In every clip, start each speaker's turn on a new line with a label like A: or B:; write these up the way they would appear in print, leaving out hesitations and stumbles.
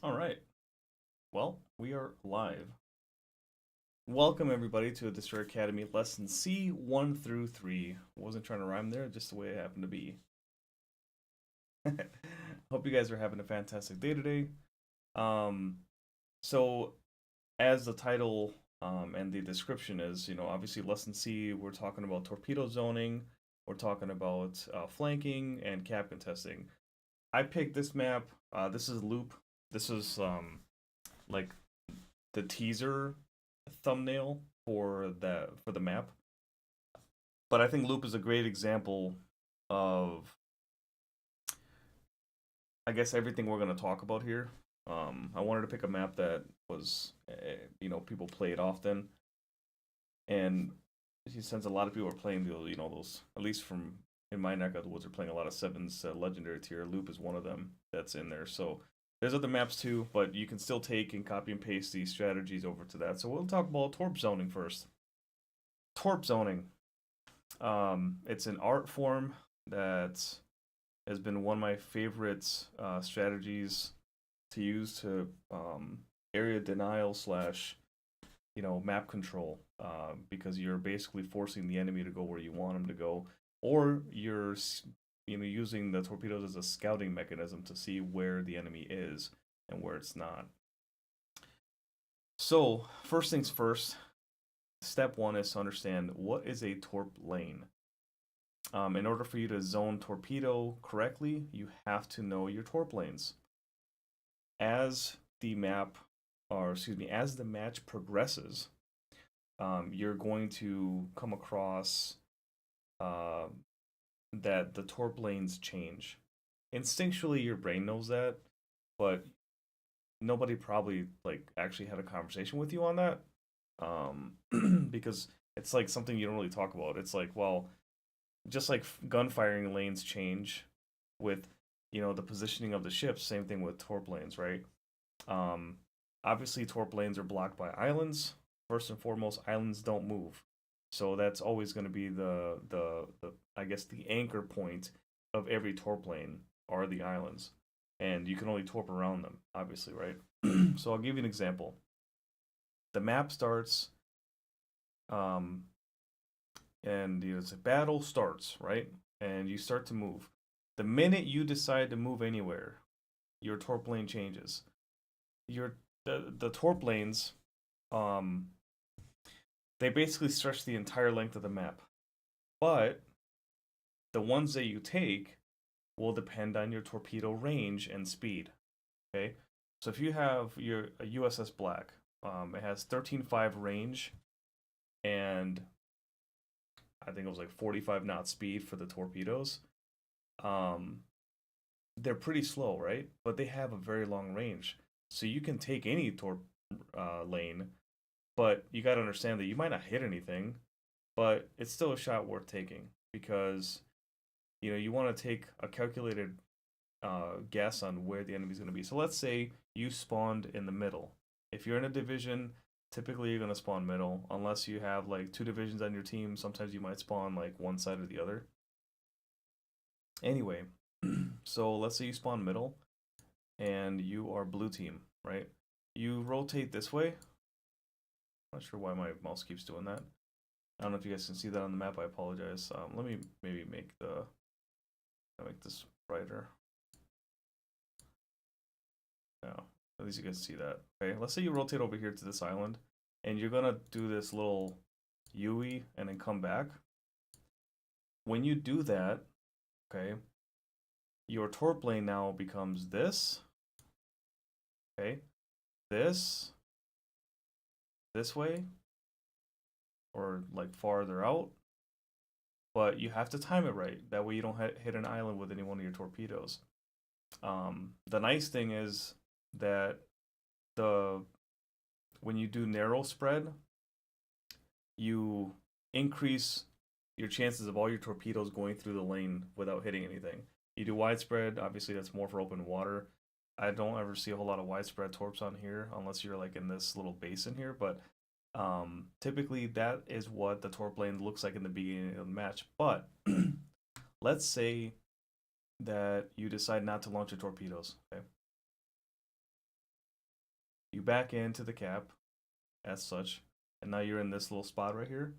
A: All right. Well, we are live. Welcome everybody to Destroyer Academy lesson C1 through 3. Wasn't trying to rhyme there, just the way it happened to be. Hope you guys are having a fantastic day today. Um, so as the title and the description is, obviously lesson C, we're talking about torpedo zoning, we're talking about flanking and cap contesting. I picked this map. This is Loop. This is like the teaser thumbnail for the map. But I think Loop is a great example of, I guess, everything we're going to talk about here. I wanted to pick a map that was, people play it often, and since a lot of people are playing those, at least from in my neck of the woods, are playing a lot of sevens legendary tier. Loop is one of them that's in there. So there's other maps too, but you can still take and copy and paste these strategies over to that. So we'll talk about Torp zoning first. Torp zoning. It's an art form that has been one of my favorite strategies to use to area denial slash map control, because you're basically forcing the enemy to go where you want them to go, or you're using the torpedoes as a scouting mechanism to see where the enemy is and where it's not. So first things first, step one is to understand what is a torp lane. In order for you to zone torpedo correctly, you have to know your torp lanes. As the map, or excuse me, as the match progresses, you're going to come across uh, that the torp lanes change. Instinctually, your brain knows that, but nobody probably actually had a conversation with you on that, because it's like something you don't really talk about. It's like, well, just like gunfiring lanes change with the positioning of the ships, same thing with torp lanes, right? um Obviously torp lanes are blocked by islands. First and foremost, islands don't move, so that's always going to be the I guess the anchor point of every torp lane are the islands, and you can only torp around them, obviously, right? So I'll give you an example. The map starts, um and the battle starts, right? And you start to move. The minute you decide to move anywhere, your torp lane changes. Your the torp lanes, um, they basically stretch the entire length of the map, but the ones that you take will depend on your torpedo range and speed. Okay, so if you have your a USS Black, it has 13.5 range and I think it was like 45 knot speed for the torpedoes. Um, they're pretty slow, right? But they have a very long range. So you can take any torp lane, but you got to understand that you might not hit anything, but it's still a shot worth taking because you want to take a calculated guess on where the enemy's going to be. So let's say you spawned in the middle. If you're in a division, typically you're going to spawn middle, unless you have like two divisions on your team. Sometimes you might spawn like one side or the other. Anyway, so let's say you spawn middle and you are blue team, right? You rotate this way. Not sure why my mouse keeps doing that. I don't know if you guys can see that on the map. I apologize. Let me maybe make this brighter. No, at least you guys see that. Okay, let's say you rotate over here to this island, and you're gonna do this little UE and then come back. When you do that, okay, your torp lane now becomes this. Okay, this way, or like farther out. But you have to time it right. That way you don't hit an island with any one of your torpedoes. The nice thing is that the when you do narrow spread, you increase your chances of all your torpedoes going through the lane without hitting anything. You do widespread, obviously that's more for open water. I don't ever see a whole lot of widespread torps on here unless you're like in this little basin here, but typically that is what the torp lane looks like in the beginning of the match. But let's say that you decide not to launch your torpedoes. Okay, you back into the cap as such, and now you're in this little spot right here.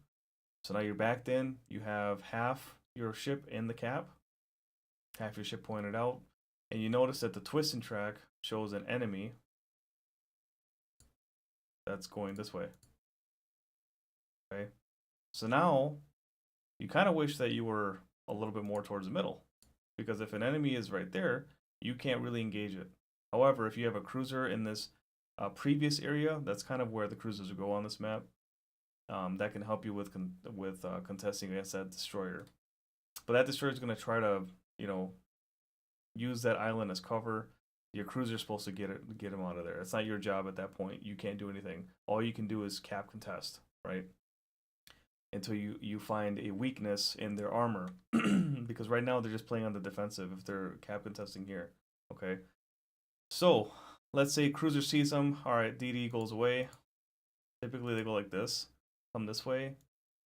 A: So now you're backed in, you have half your ship in the cap, half your ship pointed out, and you notice that the twisting track shows an enemy that's going this way. Okay, so now you kind of wish that you were a little bit more towards the middle, because if an enemy is right there, you can't really engage it. However, if you have a cruiser in this previous area, that's kind of where the cruisers go on this map. That can help you with contesting against that destroyer. But that destroyer is going to try to, use that island as cover. Your cruiser's supposed to get him out of there. It's not your job at that point. You can't do anything. All you can do is cap contest, right? Until you find a weakness in their armor. Because right now they're just playing on the defensive if they're cap contesting here. Okay. So let's say cruiser sees them. Alright, DD goes away. Typically they go like this. Come this way.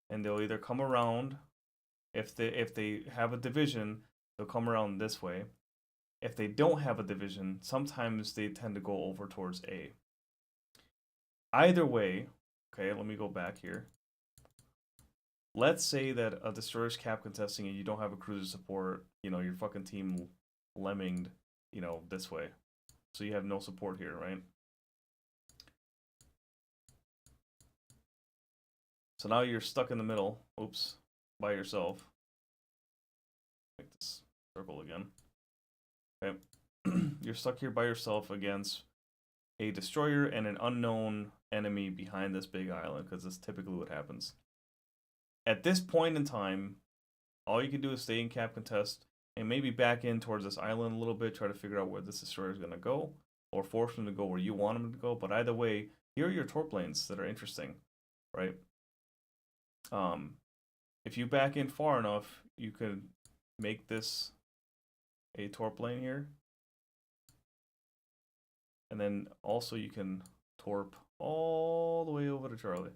A: And they'll either come around. If they have a division, they'll come around this way. If they don't have a division, sometimes they tend to go over towards A. Either way, okay, let me go back here. Let's say that a destroyer's cap contesting and you don't have a cruiser support, your fucking team lemminged, this way. So you have no support here, right? So now you're stuck in the middle, oops, by yourself. Make this circle again. Okay. You're stuck here by yourself against a destroyer and an unknown enemy behind this big island, because that's typically what happens. At this point in time, all you can do is stay in cap contest and maybe back in towards this island a little bit, try to figure out where this destroyer is going to go, or force him to go where you want him to go. But either way, here are your torp lanes that are interesting, right? If you back in far enough, you could make this a torp lane here. And then also you can torp all the way over to Charlie.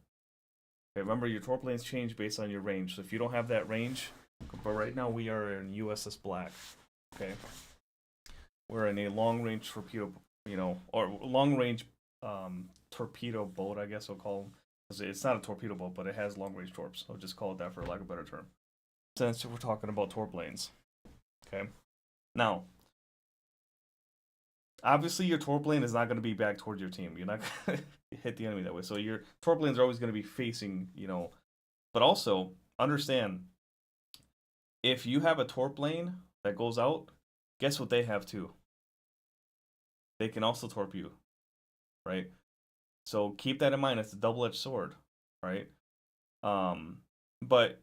A: Okay, remember your torp lanes change based on your range. So if you don't have that range, but right now we are in USS Black. Okay. We're in a long range torpedo, or long range torpedo boat, I guess I'll call them. It's not a torpedo boat, but it has long range torps. I'll just call it that for lack of a better term. Since we're talking about torp lanes. Okay. Now, obviously your torp lane is not going to be back towards your team. You're not going to hit the enemy that way. So your torp lanes are always going to be facing, But also, understand, if you have a torp lane that goes out, guess what they have too? They can also torp you, right? So keep that in mind. It's a double-edged sword, right? But,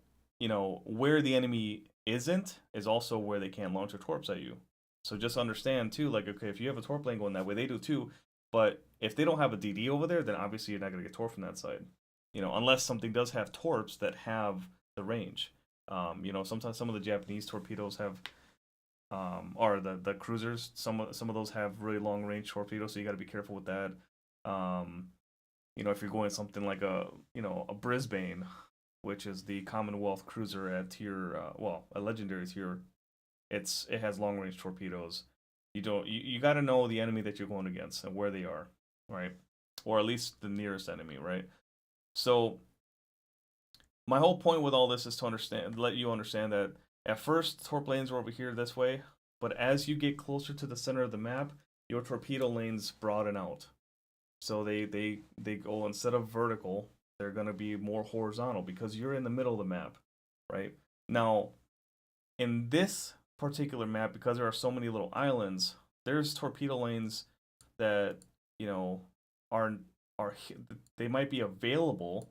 A: where the enemy isn't is also where they can't launch their torps at you. So just understand too, like, okay, if you have a torp lane going that way, they do too. But if they don't have a DD over there, then obviously you're not going to get torp from that side. Unless something does have torps that have the range. Sometimes some of the Japanese torpedoes have, or the cruisers, some of those have really long range torpedoes, so you got to be careful with that. If you're going something like a Brisbane, which is the Commonwealth cruiser at tier, a legendary tier, it has long range torpedoes. You got to know the enemy that you're going against and where they are, right? Or at least the nearest enemy, right? So my whole point with all this is to let you understand that at first torp lanes are over here this way, but as you get closer to the center of the map, your torpedo lanes broaden out. So they go, instead of vertical, they're going to be more horizontal because you're in the middle of the map, right? Now, in this particular map, because there are so many little islands, there's torpedo lanes that, they might be available,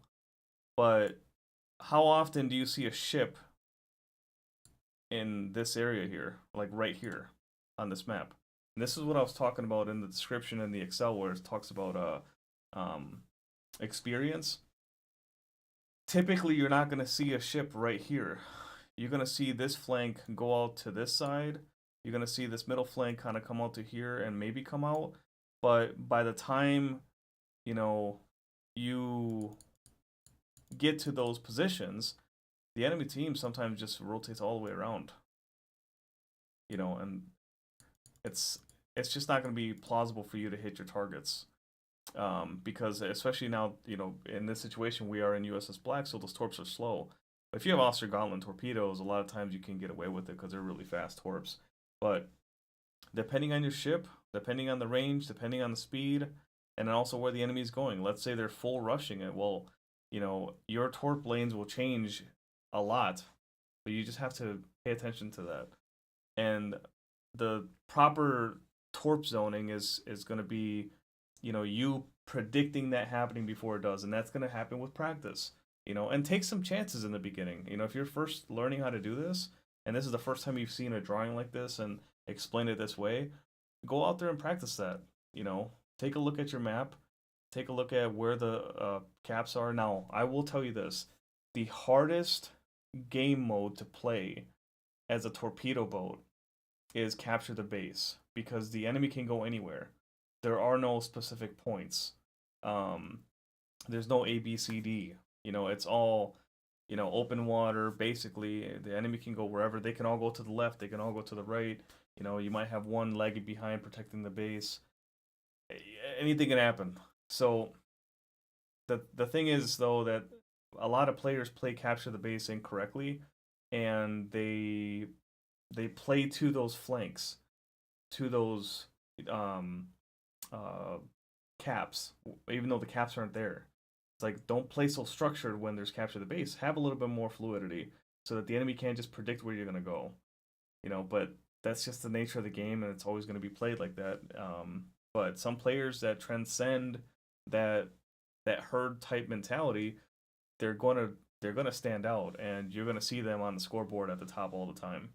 A: but how often do you see a ship in this area here, like right here on this map? And this is what I was talking about in the description in the Excel, where it talks about experience. Typically, you're not going to see a ship right here. You're going to see this flank go out to this side. You're going to see this middle flank kind of come out to here and maybe come out. But by the time, you get to those positions, the enemy team sometimes just rotates all the way around. And it's just not going to be plausible for you to hit your targets. Because especially now, you know, in this situation we are in USS Black, so those torps are slow. But if you have Oster Gauntlet torpedoes, a lot of times you can get away with it because they're really fast torps. But depending on your ship, depending on the range, depending on the speed, and also where the enemy is going. Let's say they're full rushing it. Well, you know, your torp lanes will change a lot, but you just have to pay attention to that. And the proper torp zoning is going to be, you know, you predicting that happening before it does, and that's going to happen with practice. You know, and take some chances in the beginning. You know, if you're first learning how to do this, and this is the first time you've seen a drawing like this and explain it this way, go out there and practice that. You know, take a look at your map, take a look at where the caps are. Now, I will tell you this: the hardest game mode to play as a torpedo boat is capture the base because the enemy can go anywhere. There are no specific points. Um, there's no A, B, C, D. You know, it's all, you know, open water. Basically, the enemy can go wherever. They can all go to the left. They can all go to the right. You know, you might have one lagging behind protecting the base. Anything can happen. So the thing is though that a lot of players play capture the base incorrectly, and they play to those flanks, to those um uh caps, even though the caps aren't there. It's like don't play so structured when there's capture the base. Have a little bit more fluidity so that the enemy can't just predict where you're gonna go. You know, but that's just the nature of the game, and it's always going to be played like that. But some players that transcend that herd type mentality, they're gonna stand out, and you're gonna see them on the scoreboard at the top all the time.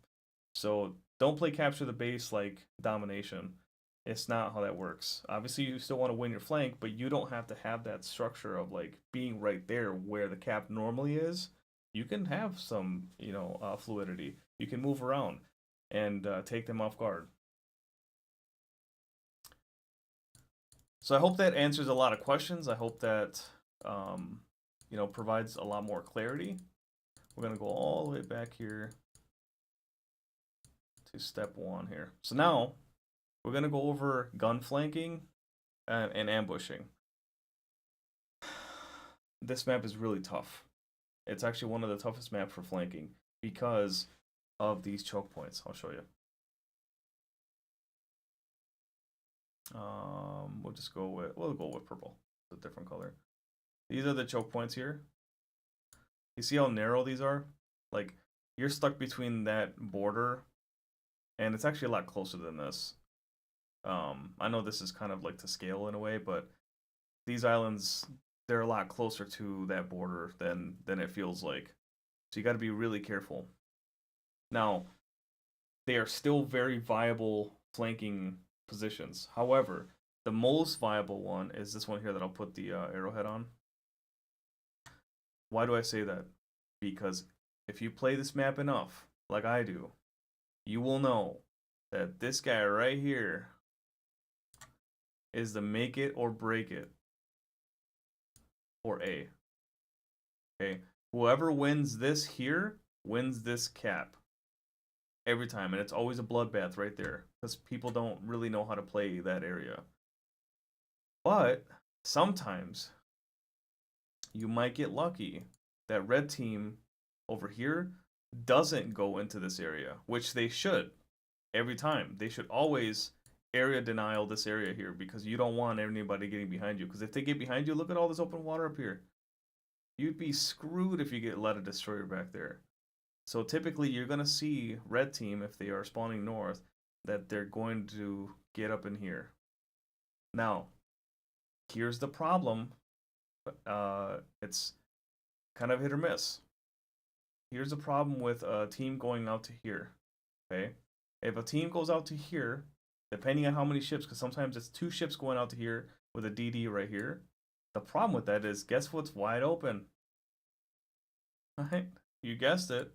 A: So don't play capture the base like domination. It's not how that works. Obviously, you still want to win your flank, but you don't have to have that structure of like being right there where the cap normally is. You can have some, you know, fluidity. You can move around and take them off guard. So I hope that answers a lot of questions. I hope that you know, provides a lot more clarity. We're gonna go all the way back here to step 1 here. So now we're gonna go over gun flanking and ambushing. This map is really tough. It's actually one of the toughest maps for flanking because of these choke points. I'll show you. We'll go with purple. It's a different color. These are the choke points here. You see how narrow these are? Like, you're stuck between that border, and it's actually a lot closer than this. I know this is kind of like to scale in a way, but these islands, they're a lot closer to that border than it feels like. So you got to be really careful. Now, they are still very viable flanking positions. However, the most viable one is this one here that I'll put the arrowhead on. Why do I say that? Because if you play this map enough, like I do, you will know that this guy right here is the make it or break it for A. Okay, whoever wins this here wins this cap every time, and it's always a bloodbath right there because people don't really know how to play that area. But sometimes you might get lucky that red team over here doesn't go into this area, which they should every time. They should always area denial this area here because you don't want anybody getting behind you. Because if they get behind you, look at all this open water up here. You'd be screwed if you get let a destroyer back there. So typically you're going to see red team, if they are spawning north, that they're going to get up in here. Now, here's the problem. It's kind of hit or miss. Here's the problem with a team going out to here. Okay, if a team goes out to here, depending on how many ships, because sometimes it's 2 ships going out to here with a DD right here. The problem with that is, guess what's wide open? Right? You guessed it.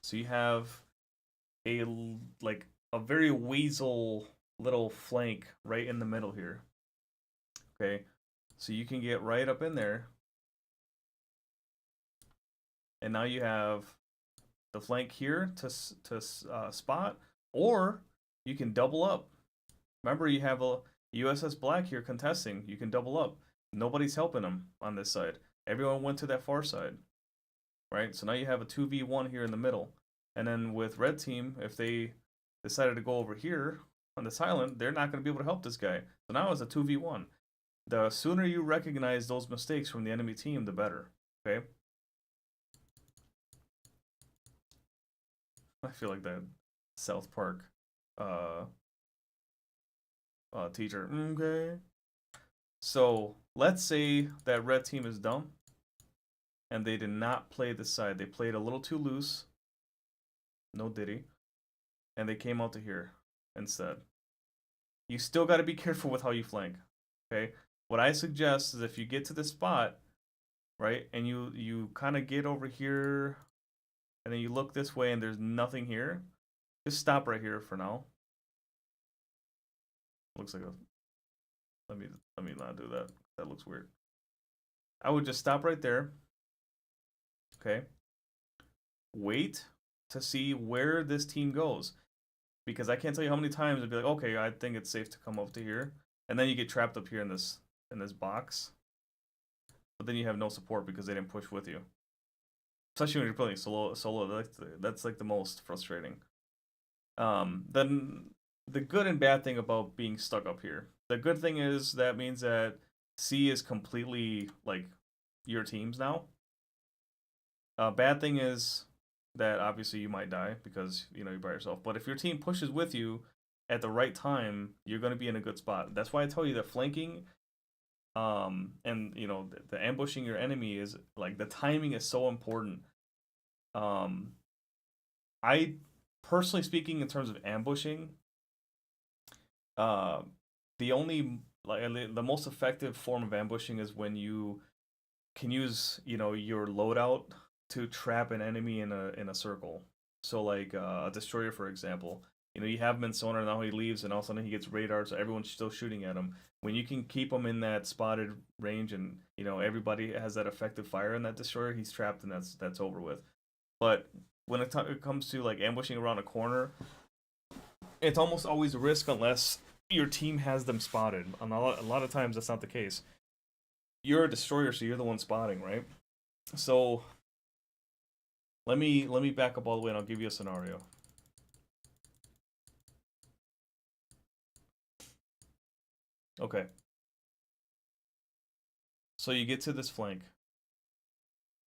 A: So you have a very weasel little flank right in the middle here. Okay, so you can get right up in there, and now you have the flank here to spot, or you can double up. Remember, you have a USS Black here contesting. You can double up. Nobody's helping them on this side. Everyone went to that far side, right? So now you have a 2v1 here in the middle. And then with red team, if they decided to go over here on this island, they're not going to be able to help this guy. So now it's a 2v1. The sooner you recognize those mistakes from the enemy team, the better, okay? I feel like that South Park teacher. Okay. So let's say that red team is dumb and they did not play this side. They played a little too loose. No diddy. And they came out to here instead. You still got to be careful with how you flank. Okay? What I suggest is if you get to this spot, right, and you kind of get over here and then you look this way and there's nothing here, just stop right here for now. Looks like a... Let me not do that. That looks weird. I would just stop right there. Okay. Wait to see where this team goes. Because I can't tell you how many times I'd be like, okay, I think it's safe to come up to here. And then you get trapped up here in this box. But then you have no support because they didn't push with you. Especially when you're playing solo, that's like the most frustrating. Then the good and bad thing about being stuck up here. The good thing is that means that C is completely like your team's now. Bad thing is that obviously you might die because you're by yourself. But if your team pushes with you at the right time, you're going to be in a good spot. That's why I tell you that flanking, and the ambushing your enemy is like the timing is so important. I personally speaking, in terms of ambushing, the only the most effective form of ambushing is when you can use your loadout to trap an enemy in a circle. So like a destroyer, for example, you have him in sonar, now he leaves, and all of a sudden he gets radar, so everyone's still shooting at him. When you can keep him in that spotted range, and everybody has that effective fire in that destroyer, he's trapped, and that's over with. But when it comes to like ambushing around a corner, it's almost always a risk unless your team has them spotted. A lot of times that's not the case. You're a destroyer, so you're the one spotting, right? So let me back up all the way and I'll give you a scenario. Okay. So you get to this flank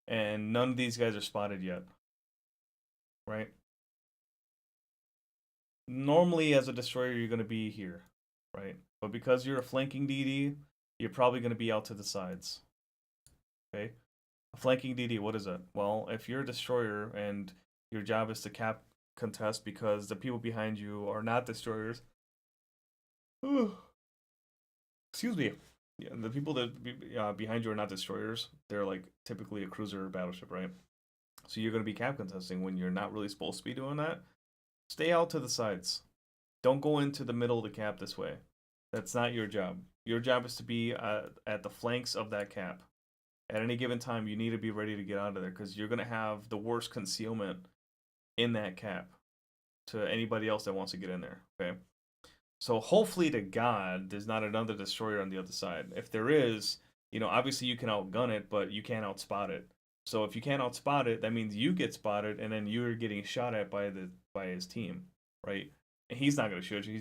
A: and none of these guys are spotted yet. Right? Normally as a destroyer you're going to be here, right? But because you're a flanking DD, you're probably going to be out to the sides. Okay? A flanking DD, what is it? Well, if you're a destroyer and your job is to cap contest because the people behind you are not destroyers. Excuse me. Yeah, the people that behind you are not destroyers. They're like typically a cruiser or battleship, right? So you're going to be cap contesting when you're not really supposed to be doing that. Stay out to the sides. Don't go into the middle of the cap this way. That's not your job. Your job is to be at the flanks of that cap. At any given time, you need to be ready to get out of there because you're going to have the worst concealment in that cap to anybody else that wants to get in there, okay? So hopefully to God, there's not another destroyer on the other side. If there is, obviously you can outgun it, but you can't outspot it. So if you can't outspot it, that means you get spotted, and then you're getting shot at by his team, right? And he's not going to shoot you.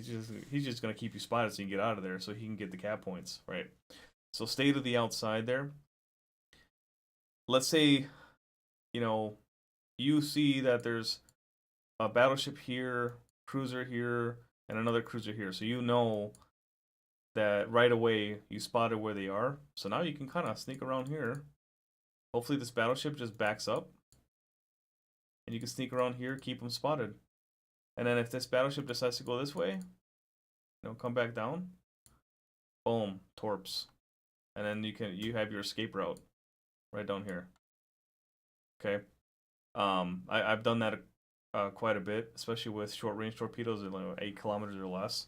A: He's just going to keep you spotted so you can get out of there, so he can get the cap points, right? So stay to the outside there. Let's say, you see that there's a battleship here, cruiser here, and another cruiser here. So you know that right away you spotted where they are. So now you can kind of sneak around here. Hopefully this battleship just backs up. And you can sneak around here, keep them spotted. And then if this battleship decides to go this way, come back down. Boom, torps. And then you have your escape route right down here. Okay. I've done that quite a bit, especially with short range torpedoes at like 8 kilometers or less.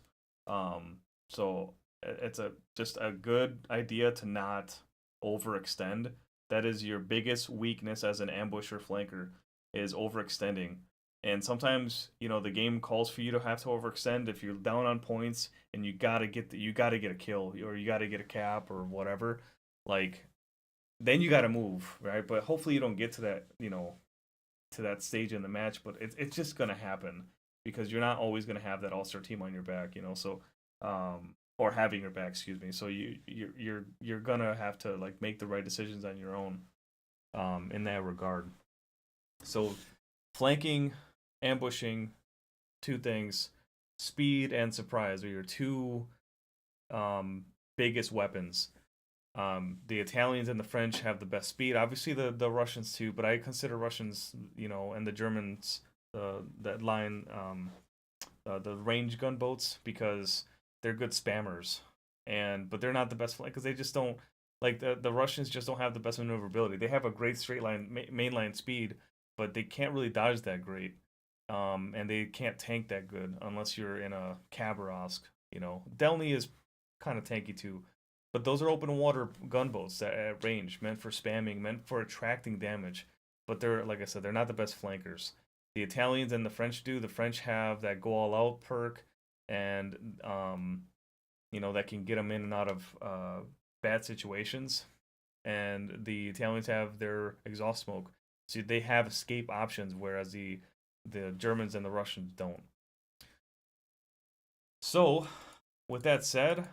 A: So it's just a good idea to not overextend. That is your biggest weakness as an ambusher flanker, is overextending. And sometimes, the game calls for you to have to overextend if you're down on points and you gotta get a kill or you gotta get a cap or whatever. Like, then you gotta move, right? But hopefully you don't get to that, to that stage in the match. But it's just gonna happen because you're not always gonna have that all-star team on your back, So, or having your back, excuse me. So you're gonna have to like make the right decisions on your own, in that regard. So flanking, ambushing, two things. Speed and surprise are your two biggest weapons. The Italians and the French have the best speed. Obviously, the Russians too, but I consider Russians, and the Germans, that line, the range gunboats, because they're good spammers, but they're not the best because they just don't like the Russians just don't have the best maneuverability. They have a great straight line mainline speed, but they can't really dodge that great, and they can't tank that good unless you're in a Khabarovsk. Delny is kind of tanky too, but those are open water gunboats that at range, meant for spamming, meant for attracting damage. But they're, like I said, they're not the best flankers. The Italians and the French do. The French have that go all out perk, and that can get them in and out of bad situations. And the Italians have their exhaust smoke, so they have escape options, whereas the Germans and the Russians don't. So, with that said,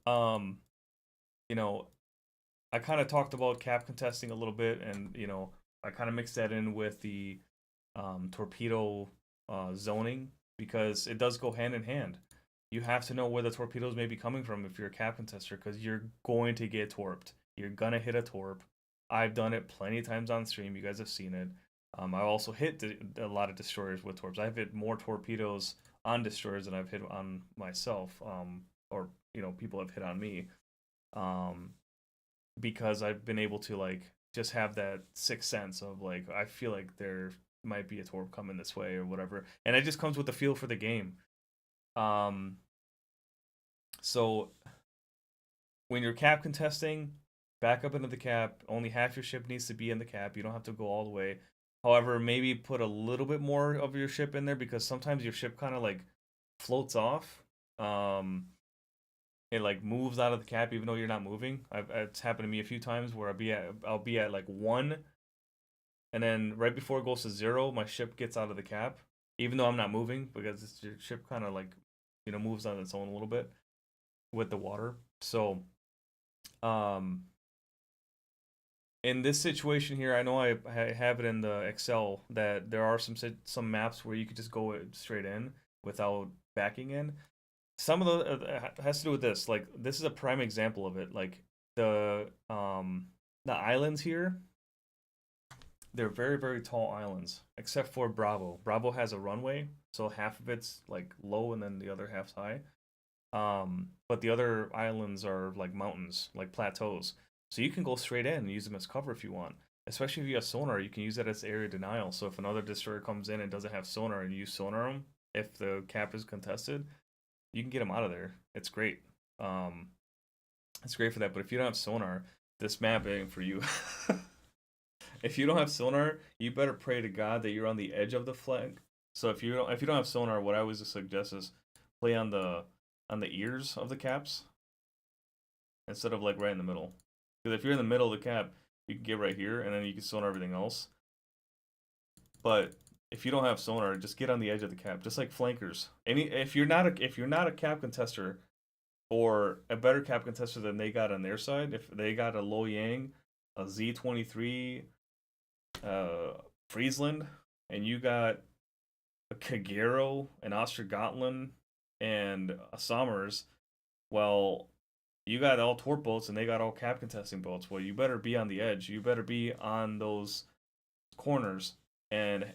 A: I kind of talked about cap contesting a little bit, and I kind of mixed that in with the torpedo zoning, because it does go hand in hand. You have to know where the torpedoes may be coming from if you're a cap contester, because you're going to get torped. You're gonna hit a torp. I've done it plenty of times on stream. You guys have seen it. I also hit a lot of destroyers with torps. I've hit more torpedoes on destroyers than I've hit on myself, or people have hit on me, because I've been able to like just have that sixth sense of like, I feel like there might be a torp coming this way or whatever, and it just comes with the feel for the game. So when you're cap contesting, back up into the cap. Only half your ship needs to be in the cap. You don't have to go all the way. However, maybe put a little bit more of your ship in there, because sometimes your ship kind of like floats off. It like moves out of the cap even though you're not moving. It's happened to me a few times where I'll be at like 1, and then right before it goes to 0, my ship gets out of the cap, even though I'm not moving, because your ship kind of like moves on its own a little bit with the water. So in this situation here, I know I have it in the Excel that there are some maps where you could just go straight in without backing in. Some of the has to do with this. Like, this is a prime example of it. Like the islands here, they're very, very tall islands, except for Bravo. Bravo has a runway, so half of it's like low and then the other half's high. But the other islands are like mountains, like plateaus. So you can go straight in and use them as cover if you want. Especially if you have sonar, you can use that as area denial. So if another destroyer comes in and doesn't have sonar and you sonar them, if the cap is contested, you can get them out of there. It's great. It's great for that. But if you don't have sonar, this map ain't for you. If you don't have sonar, you better pray to God that you're on the edge of the flag. So if you don't have sonar, what I always suggest is play on the ears of the caps instead of like right in the middle. Because if you're in the middle of the cap, you can get right here and then you can sonar everything else. But if you don't have sonar, just get on the edge of the cap, just like flankers. If you're not a cap contester, or a better cap contester than they got on their side, if they got a Loyang, a Z-23, Friesland, and you got a Kagero, an Ostergotland, and a Sommers, well, you got all torp boats and they got all cap contesting boats. Well, you better be on the edge. You better be on those corners and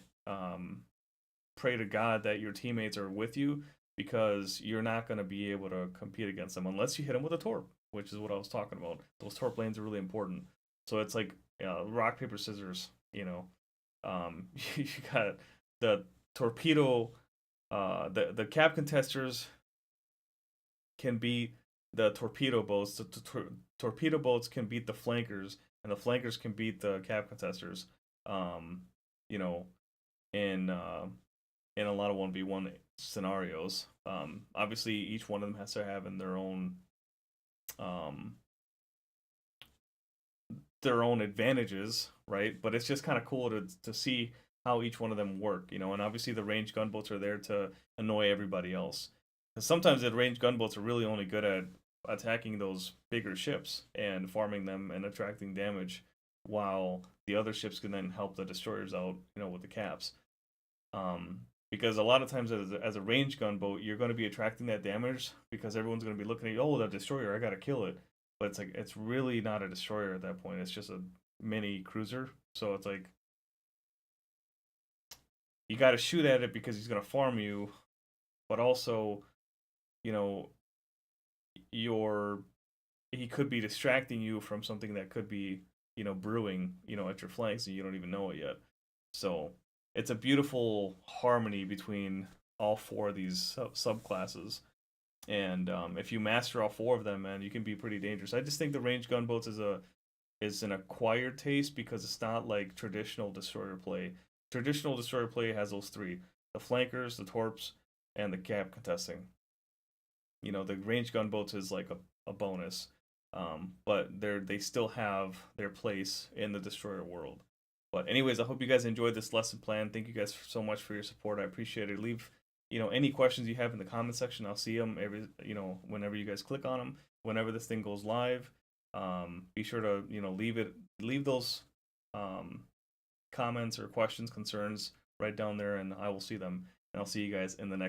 A: pray to God that your teammates are with you, because you're not going to be able to compete against them unless you hit them with a torp, which is what I was talking about. Those torp lanes are really important. So it's like rock, paper, scissors, you got the torpedo, the cap contesters can beat the torpedo boats. The torpedo boats can beat the flankers, and the flankers can beat the cap contesters. you know, in a lot of 1v1 scenarios. Obviously, each one of them has to have in um, their own advantages, right? But it's just kind of cool to see how each one of them work, you know. And obviously, the ranged gunboats are there to annoy everybody else. Because sometimes the ranged gunboats are really only good at attacking those bigger ships and farming them and attracting damage, while the other ships can then help the destroyers out, you know, with the caps. Because a lot of times as a ranged gunboat, you're going to be attracting that damage because everyone's going to be looking at you, oh, the destroyer, I got to kill it. But it's like, it's really not a destroyer at that point. It's just a mini cruiser. So it's like, you got to shoot at it because he's going to farm you, but also, you know, your he could be distracting you from something that could be, you know, brewing, you know, at your flanks and you don't even know it yet. So it's a beautiful harmony between all four of these subclasses. And if you master all four of them, man, you can be pretty dangerous. I just think the ranged gunboats is an acquired taste because it's not like traditional destroyer play. Traditional destroyer play has those three: the flankers, the torps, and the cap contesting. You know, the ranged gunboats is like a bonus, but they still have their place in the destroyer world. But anyways, I hope you guys enjoyed this lesson plan. Thank you guys so much for your support. I appreciate it. Leave, you know, any questions you have in the comment section. I'll see them every, you know, whenever you guys click on them. Whenever this thing goes live, be sure to, you know, leave those um, comments or questions, concerns right down there, and I will see them. And I'll see you guys in the next.